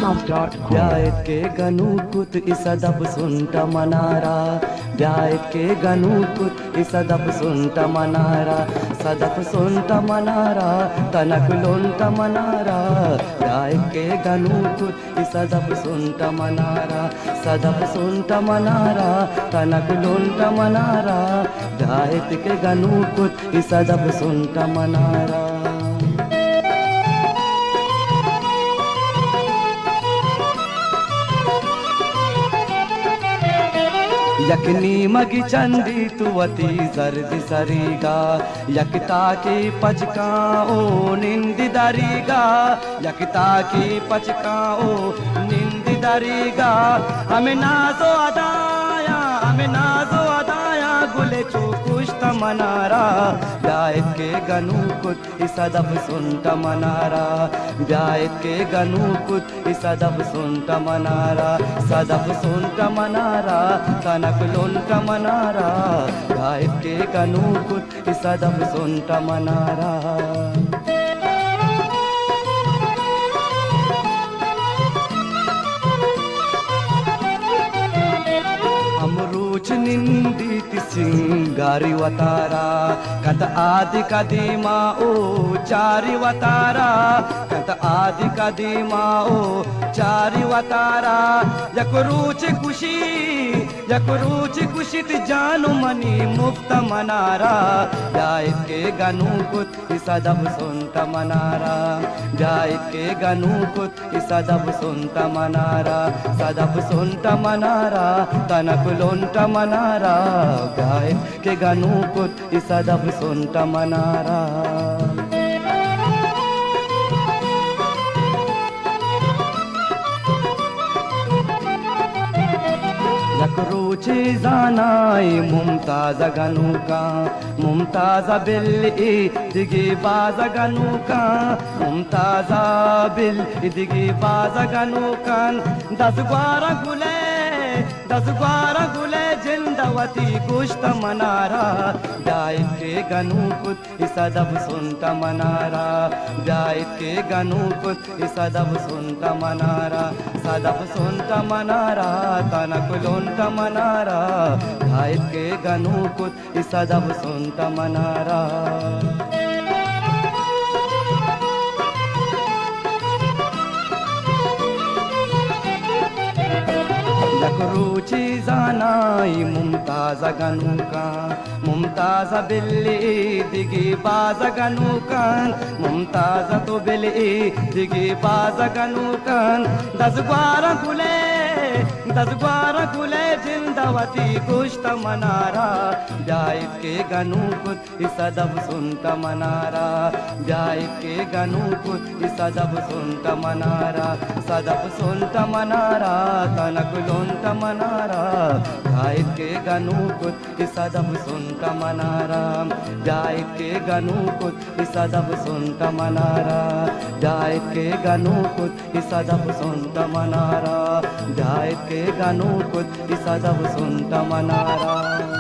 soundcloud.com. ಬ್ಯಾಯಕ್ಕೆ ಗನೂಕುತ್ ಇಸದಬ್ ಸುಂಟ ಮನಾರ ಬ್ಯಾಯಕ್ಕೆ ಗನೂಕುತ್ ಇಸದಬ್ ಸುಂಟ ಮನಾರ ಸದಬ್ ಸುಂಟ ಮನಾರ ತನಕುಲೊಂಟ ಮನಾರ ಬ್ಯಾಯಕ್ಕೆ ಗನೂಕುತ್ ಇಸದಬ್ ಸುಂಟ ಮನಾರ ಸದಬ್ ಸುಂಟ ಮನಾರ ತನಕುಲೊಂಟ ಮನಾರ ಬ್ಯಾಯಕ್ಕೆ ಗನೂಕುತ್ ಇಸದಬ್ ಸುಂಟ ಮನಾರ यकनी मगी चंदी तुवती जर्द सरीगा यकता की पचका ओ निंदी दरीगा यकता की पचका ओ निंदी दरीगा हमें नाजो अदाया गुले चौकुश्त मनारा ब्यायत के गनूकुत इसदब सुनत मनारा ब्यायत के गनूकुत इसदब सुनत मनारा सदब सुनत मनारा तनक लोंट मनारा ब्यायत के गनूकुत इसदब सुनत मनारा निंदित सिंगारी वतारा कत आदि कदीमा ओ चारी वतारा कत आदि कदीमा ओ चारी वतारा यकरूच कुशित जानु मनी मुफ्त मनारा ब्यायत के गनूकुत इसदब सुनत मनारा ब्यायत के गनूकुत इसदब सुनत मनारा सदब सुनत मनारा तनक लोंट मनारा ब्यायत के गनूकुत इसदब सुनत मनारा यकरूची जानाई मुमताज गनूका मुमताज बिल दिगी बाज गनूका मुमताज बिल दिगी बाज गनूकान दस ग्वारा गुले जिंदवती गुश्त मनारा ब्यायत के गनूकुत इसदब सुनत मनारा ब्यायत के गनूकुत इसदब सुनत मनारा सदब सुनत मनारा तनक लोंट मनारा ब्यायत के गनूकुत इसदब सुनत मनारा यकरूची जानाई मुमताज गनूका मुमताज बिल्ली दिगी बाज गनूकान मुमताज तो बिल्ली दिगी बाज गनूकान दस ग्वारा गुले जिंदवती गुश्त मनारा ब्यायत के गनूकुत इसदब सुनत मनारा ब्यायत के गनूकुत इसदब सुनत मनारा सदब सुनत मनारा तनक लोंट मनारा ब्यायत के गनूकुत इसदब सुनत मनारा ब्यायत के गनूकुत इसदब सुनत मनारा ब्यायत के गनूकुत इसदब सुनत मनारा ब्यायत के गनूकुत इसदब सुनत मनारा